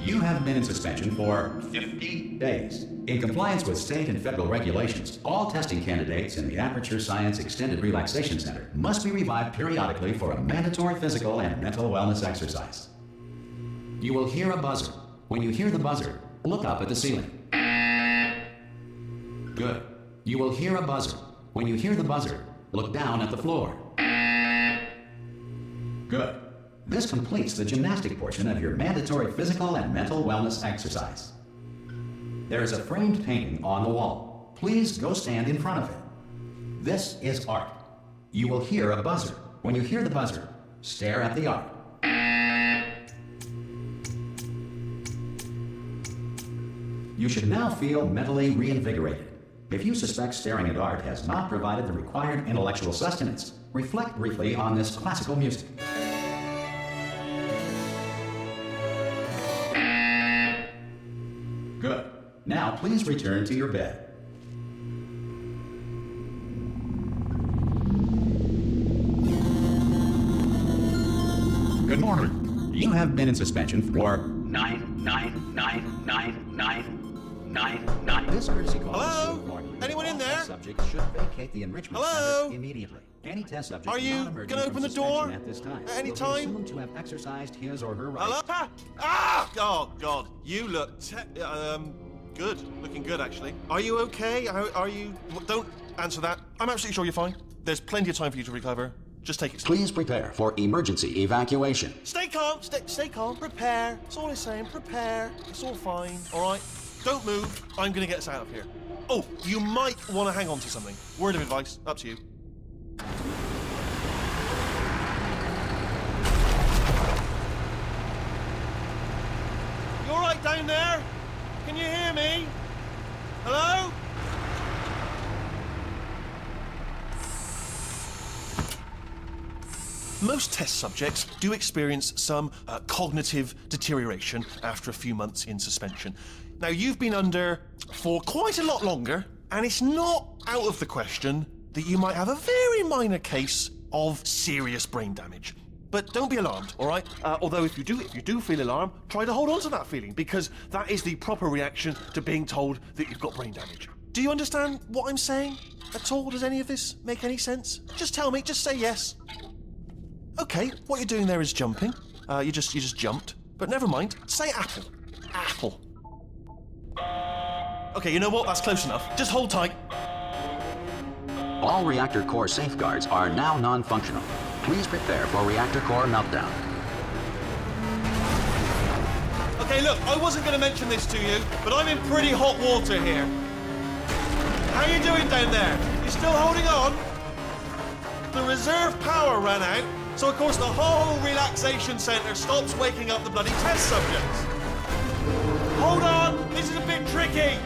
You have been in suspension for 50 days. In compliance with state and federal regulations, all testing candidates in the Aperture Science Extended Relaxation Center must be revived periodically for a mandatory physical and mental wellness exercise. You will hear a buzzer. When you hear the buzzer, look up at the ceiling. Good. You will hear a buzzer. When you hear the buzzer, look down at the floor. Good. This completes the gymnastic portion of your mandatory physical and mental wellness exercise. There is a framed painting on the wall. Please go stand in front of it. This is art. You will hear a buzzer. When you hear the buzzer, stare at the art. You should now feel mentally reinvigorated. If you suspect staring at art has not provided the required intellectual sustenance, reflect briefly on this classical music. Good. Now please return to your bed. Good morning. You have been in suspension for 9999999. This courtesy call. Hello? Anyone in there? Subject should vacate the enrichment Hello? center immediately. Any test subject Are you gonna open the door at this time at any will be time? assumed to have exercised his or her right. Hello? Ah! Oh, God. You look good. Looking good, actually. Are you okay? Are you... Don't answer that. I'm absolutely sure you're fine. There's plenty of time for you to recover. Just take it slow. Please prepare for emergency evacuation. Stay calm. Stay calm. Prepare. That's all I'm saying. Prepare. It's all fine. All right? Don't move. I'm gonna get us out of here. Oh, you might want to hang on to something. Word of advice. Up to you. You all right down there? Can you hear me? Hello? Most test subjects do experience some cognitive deterioration after a few months in suspension. Now, you've been under for quite a lot longer, and it's not out of the question that you might have a very minor case of serious brain damage. But don't be alarmed, all right? Although if you do feel alarmed, try to hold on to that feeling, because that is the proper reaction to being told that you've got brain damage. Do you understand what I'm saying at all? Does any of this make any sense? Just tell me, just say yes. Okay, what you're doing there is jumping. You just jumped. But never mind, say apple. Apple. Okay, you know what? That's close enough. Just hold tight. All reactor core safeguards are now non-functional. Please prepare for reactor core meltdown. Okay, look, I wasn't going to mention this to you, but I'm in pretty hot water here. How you doing down there? You still holding on? The reserve power ran out, so of course the whole relaxation centre stops waking up the bloody test subjects. Hold on, this is a bit tricky.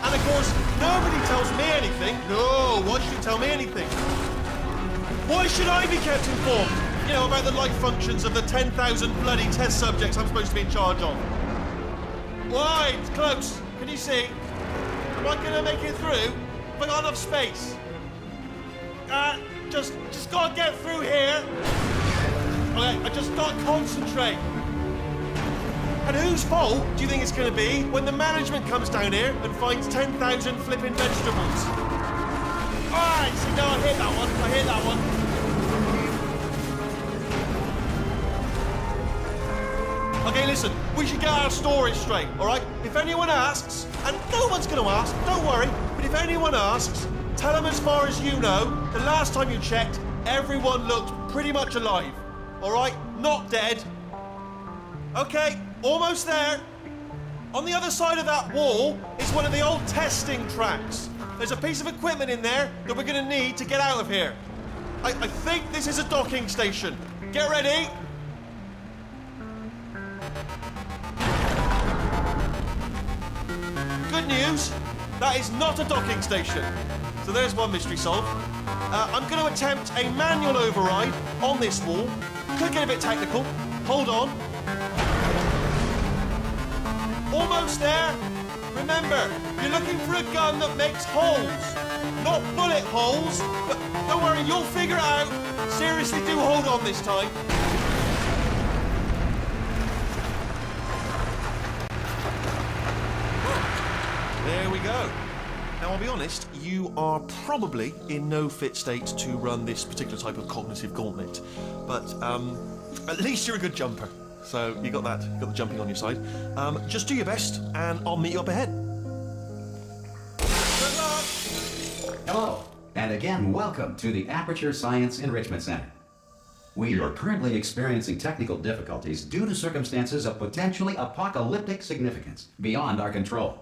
And of course, nobody tells me anything. No, why should you tell me anything? Why should I be kept informed? You know, about the life functions of the 10,000 bloody test subjects I'm supposed to be in charge of. Why? It's close. Can you see? Am I gonna make it through? Have I got enough space? Just gotta get through here. Okay, I just gotta concentrate. And whose fault do you think it's gonna be when the management comes down here and finds 10,000 flipping vegetables? Alright, see, now I hit that one. Okay, listen, we should get our story straight, alright? If anyone asks, and no one's gonna ask, don't worry, but if anyone asks, tell them as far as you know, the last time you checked, everyone looked pretty much alive. Alright? Not dead. Okay, almost there. On the other side of that wall is one of the old testing tracks. There's a piece of equipment in there that we're gonna need to get out of here. I think this is a docking station. Get ready. Good news, that is not a docking station. So there's one mystery solved. I'm going to attempt a manual override on this wall. Could get a bit technical. Hold on. Almost there. Remember, you're looking for a gun that makes holes. Not bullet holes, but don't worry, you'll figure it out. Seriously, do hold on this time. Now, I'll be honest, you are probably in no fit state to run this particular type of cognitive gauntlet, but at least you're a good jumper. So you got that, you got the jumping on your side. Just do your best, and I'll meet you up ahead. Good luck! Hello, and again, welcome to the Aperture Science Enrichment Center. We are currently experiencing technical difficulties due to circumstances of potentially apocalyptic significance beyond our control.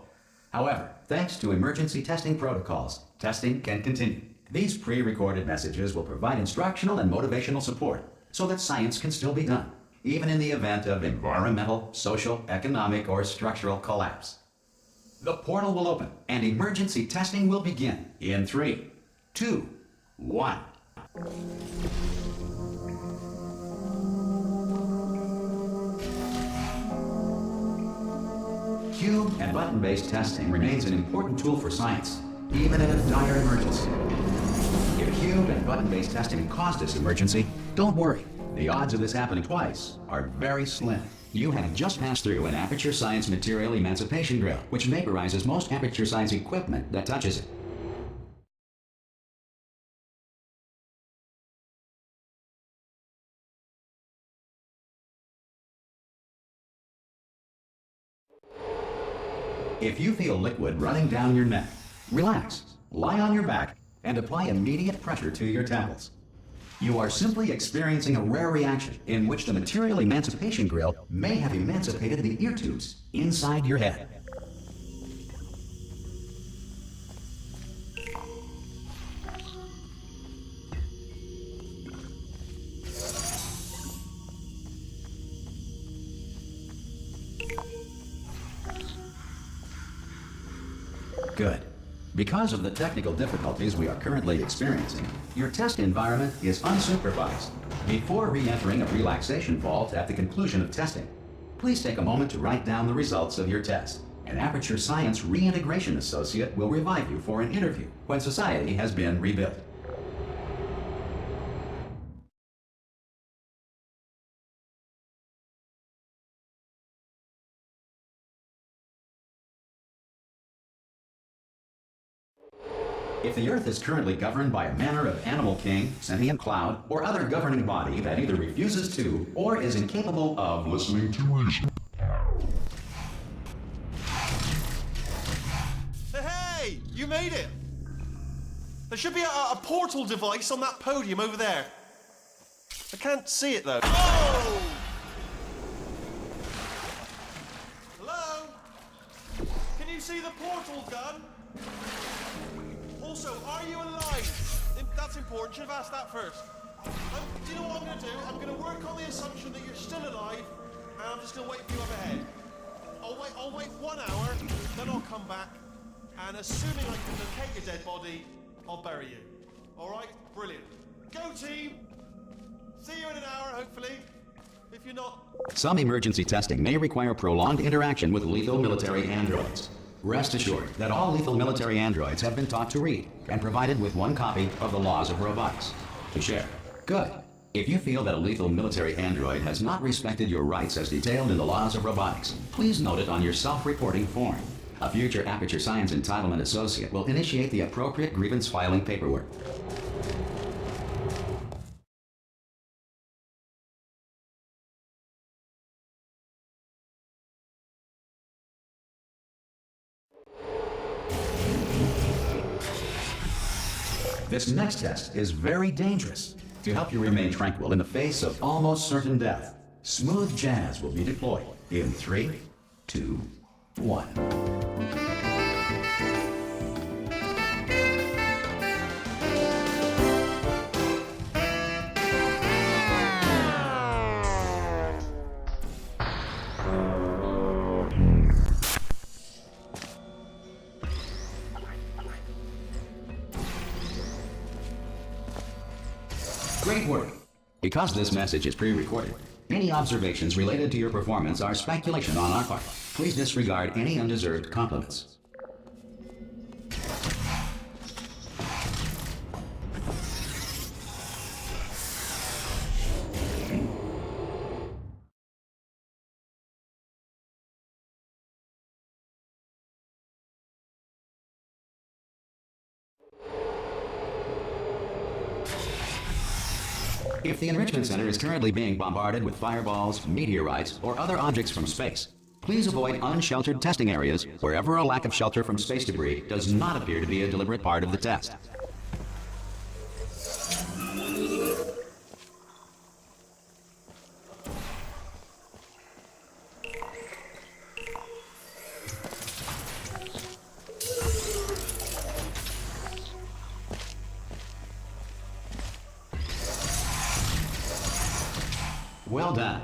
However, thanks to emergency testing protocols, testing can continue. These pre-recorded messages will provide instructional and motivational support so that science can still be done, even in the event of environmental, social, economic, or structural collapse. The portal will open and emergency testing will begin in 3, 2, 1. Cube and button-based testing remains an important tool for science, even in a dire emergency. If cube and button-based testing caused this emergency, don't worry. The odds of this happening twice are very slim. You have just passed through an Aperture Science material emancipation drill, which vaporizes most Aperture Science equipment that touches it. If you feel liquid running down your neck, relax, lie on your back, and apply immediate pressure to your temples. You are simply experiencing a rare reaction in which the material emancipation grill may have emancipated the ear tubes inside your head. Good. Because of the technical difficulties we are currently experiencing, your test environment is unsupervised. Before re-entering a relaxation vault at the conclusion of testing, please take a moment to write down the results of your test. An Aperture Science Reintegration Associate will revive you for an interview when society has been rebuilt. If the Earth is currently governed by a manner of animal king, sentient cloud, or other governing body that either refuses to or is incapable of listening to reason. Hey, you made it! There should be a portal device on that podium over there. I can't see it though. Oh! Hello? Can you see the portal gun? Also, are you alive? That's important. Should have asked that first. Do you know what I'm going to do? I'm going to work on the assumption that you're still alive, and I'm just going to wait for you up ahead. I'll wait 1 hour, then I'll come back, and assuming I can locate your dead body, I'll bury you. All right? Brilliant. Go team! See you in an hour, hopefully. If you're not... Some emergency testing may require prolonged interaction with lethal military androids. Rest assured that all lethal military androids have been taught to read and provided with 1 copy of the Laws of Robotics to share. Good. If you feel that a lethal military android has not respected your rights as detailed in the Laws of Robotics, please note it on your self-reporting form. A future Aperture Science Entitlement Associate will initiate the appropriate grievance filing paperwork. This next test is very dangerous. To help you remain tranquil in the face of almost certain death, smooth jazz will be deployed in 3, 2, 1. Great work. Because this message is pre-recorded, any observations related to your performance are speculation on our part. Please disregard any undeserved compliments. if the Enrichment Center is currently being bombarded with fireballs, meteorites, or other objects from space, please avoid unsheltered testing areas wherever a lack of shelter from space debris does not appear to be a deliberate part of the test. Well done.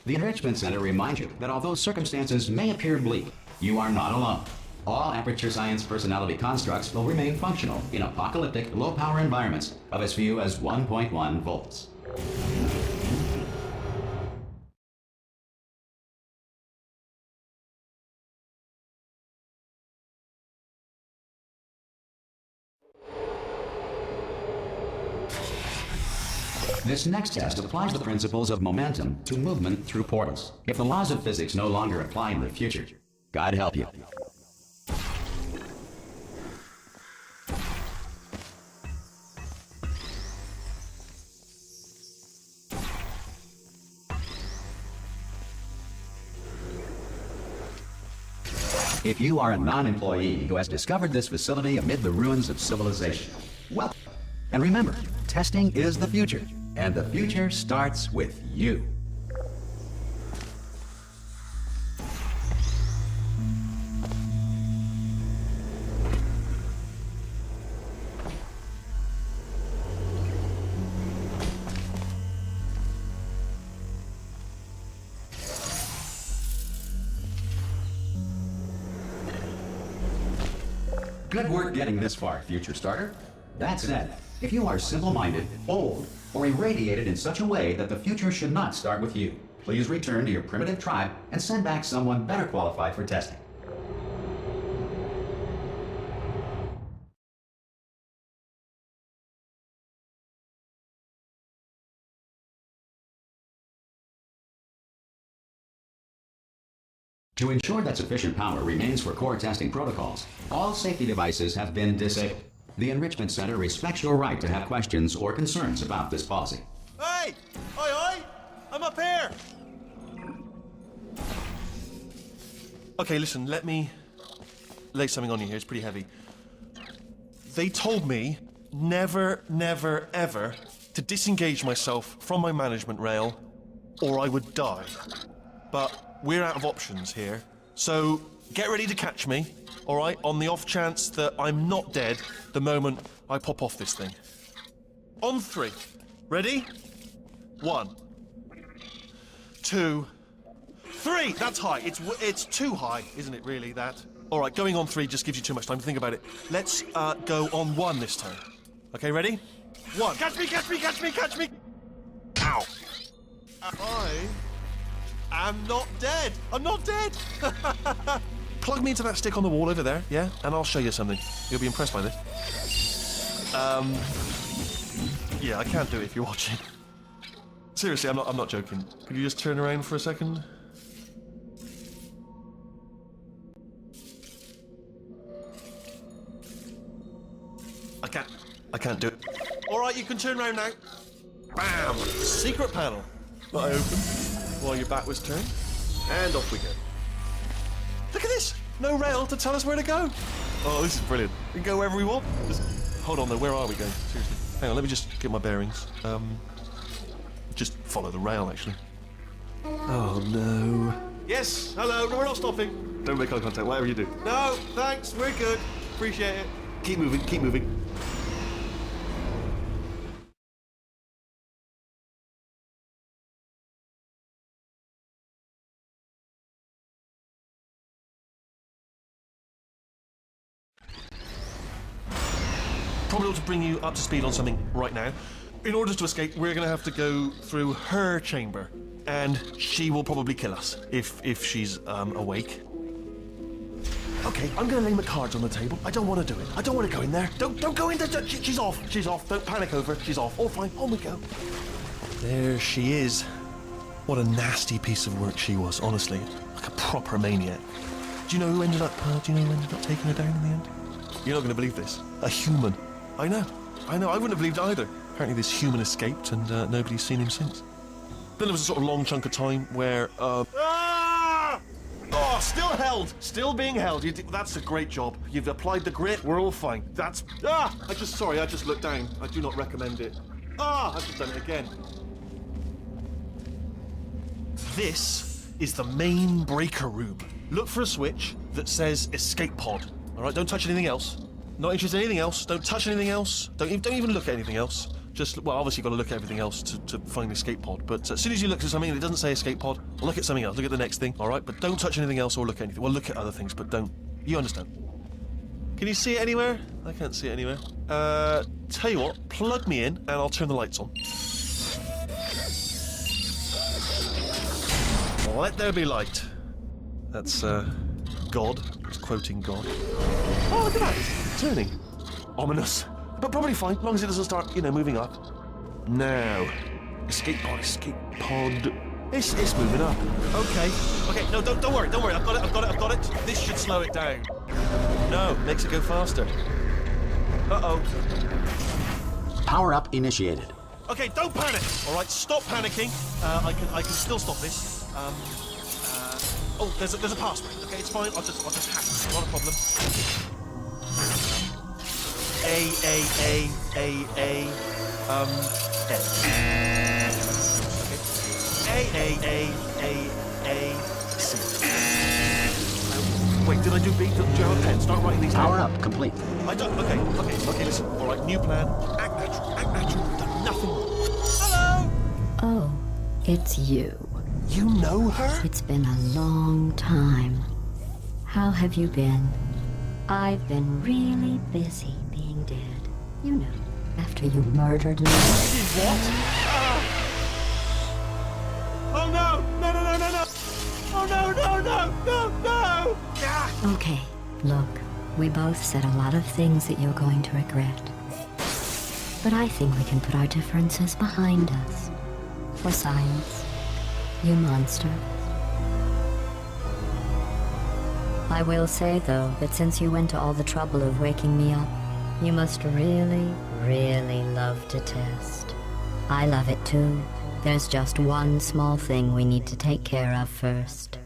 The Enrichment Center reminds you that although circumstances may appear bleak, you are not alone. All Aperture Science personality constructs will remain functional in apocalyptic, low-power environments of as few as 1.1 volts. This next test applies the principles of momentum to movement through portals. If the laws of physics no longer apply in the future, God help you. If you are a non-employee who has discovered this facility amid the ruins of civilization, welcome. And remember, testing is the future, and the future starts with you. Good work getting this far, future starter. That said, if you are simple-minded, old, or irradiated in such a way that the future should not start with you, please return to your primitive tribe and send back someone better qualified for testing. To ensure that sufficient power remains for core testing protocols, all safety devices have been disabled. The Enrichment Center respects your right to have questions or concerns about this policy. Hey! Oi, oi! I'm up here! Okay, listen, let me lay something on you here. It's pretty heavy. They told me never, never, ever to disengage myself from my management rail or I would die. But we're out of options here, so get ready to catch me, all right, on the off chance that I'm not dead the moment I pop off this thing. On 3. Ready? 1, 2, 3. That's high. It's too high, isn't it, really, that? All right, going on 3 just gives you too much time to think about it. Let's go on 1 this time. Okay, ready? 1. Catch me, catch me, catch me, catch me! Ow! I'm not dead. I'm not dead. Plug me into that stick on the wall over there, yeah? And I'll show you something. You'll be impressed by this. Yeah, I can't do it if you're watching. Seriously, I'm not joking. Could you just turn around for a second? I can't do it. All right, you can turn around now. Bam! Secret panel. That I opened while your back was turned. And off we go. Look at this! No rail to tell us where to go. Oh, this is brilliant. We can go wherever we want. Just hold on though, where are we going? Seriously. Hang on, let me just get my bearings. Just follow the rail, actually. Oh no. Yes, hello, no, we're not stopping. Don't make eye contact, whatever you do. No, thanks, we're good. Appreciate it. Keep moving, keep moving. Probably ought to bring you up to speed on something right now. In order to escape, we're going to have to go through her chamber, and she will probably kill us if she's awake. Okay, I'm going to lay my cards on the table. I don't want to do it. I don't want to go in there. Don't go in there. She's off. She's off. Don't panic over. She's off. All fine. On we go. There she is. What a nasty piece of work she was. Honestly, like a proper maniac. Do you know who ended up? Do you know who ended up taking her down in the end? You're not going to believe this. A human. I know. I wouldn't have believed it either. apparently this human escaped and nobody's seen him since. Then there was a sort of long chunk of time where, Ah! Oh, still held! Still being held. That's a great job. You've applied the grit, we're all fine. That's... I just looked down. I do not recommend it. I've just done it again. This is the main breaker room. Look for a switch that says escape pod. All right, don't touch anything else. Not interested in anything else. Don't touch anything else. Don't even look at anything else. Just, well, obviously you've got to look at everything else to find the escape pod. But as soon as you look at something and it doesn't say escape pod, look at something else. Look at the next thing, all right? But don't touch anything else or look at anything. Well, look at other things, but don't. You understand? Can you see it anywhere? I can't see it anywhere. Tell you what, plug me in and I'll turn the lights on. Let there be light. That's, God. It's quoting God. Oh, look at that. It's turning. Ominous. But probably fine, as long as it doesn't start, moving up. Now. Escape pod. It's moving up. Okay. No, don't worry. I've got it. This should slow it down. No, makes it go faster. Uh-oh. Power up initiated. Okay, don't panic. All right, stop panicking. I can still stop this. Oh, there's a password. Okay, it's fine. I'll just hack it. Not a problem. A. Okay. A. C. Wait, did I do B? Do you have a pen? Start writing these down. Power up complete. I don't. Okay. Listen. All right, new plan. Act natural. We've done nothing. Hello. Oh, it's you. You know her? It's been a long time. How have you been? I've been really busy being dead. You know, after you murdered me. What? Oh no! No! Oh no! Ah! Okay, look, we both said a lot of things that you're going to regret. But I think we can put our differences behind us. For science. You monster. I will say, though, that since you went to all the trouble of waking me up, you must really, really love to test. I love it too. There's just one small thing we need to take care of first.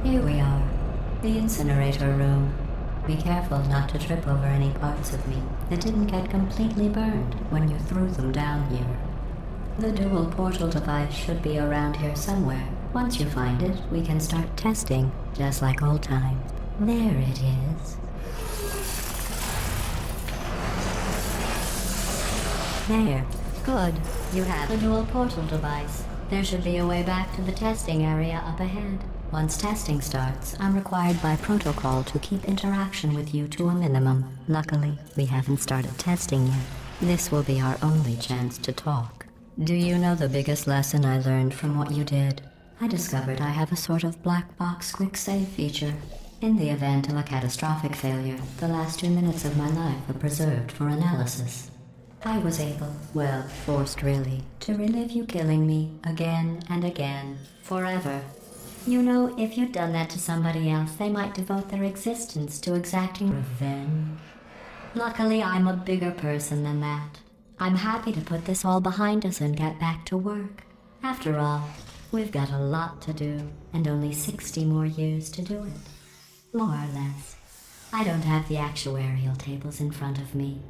Here we are, the incinerator room. Be careful not to trip over any parts of me that didn't get completely burned when you threw them down here. The dual portal device should be around here somewhere. Once you find it, we can start testing, just like old times. There it is. There. Good. You have a dual portal device. There should be a way back to the testing area up ahead. Once testing starts, I'm required by protocol to keep interaction with you to a minimum. Luckily, we haven't started testing yet. This will be our only chance to talk. Do you know the biggest lesson I learned from what you did? I discovered I have a sort of black box quick save feature. In the event of a catastrophic failure, the last 2 minutes of my life are preserved for analysis. I was able, well, forced really, to relive you killing me again and again, forever. You know, if you'd done that to somebody else, they might devote their existence to exacting revenge. Luckily, I'm a bigger person than that. I'm happy to put this all behind us and get back to work. After all, we've got a lot to do, and only 60 more years to do it. More or less. I don't have the actuarial tables in front of me.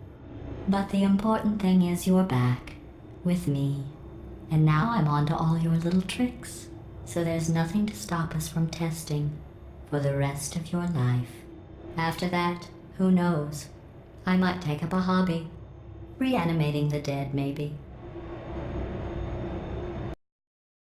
But the important thing is you're back, with me. And now I'm on to all your little tricks. So there's nothing to stop us from testing for the rest of your life. After that, who knows? I might take up a hobby. Reanimating the dead, maybe.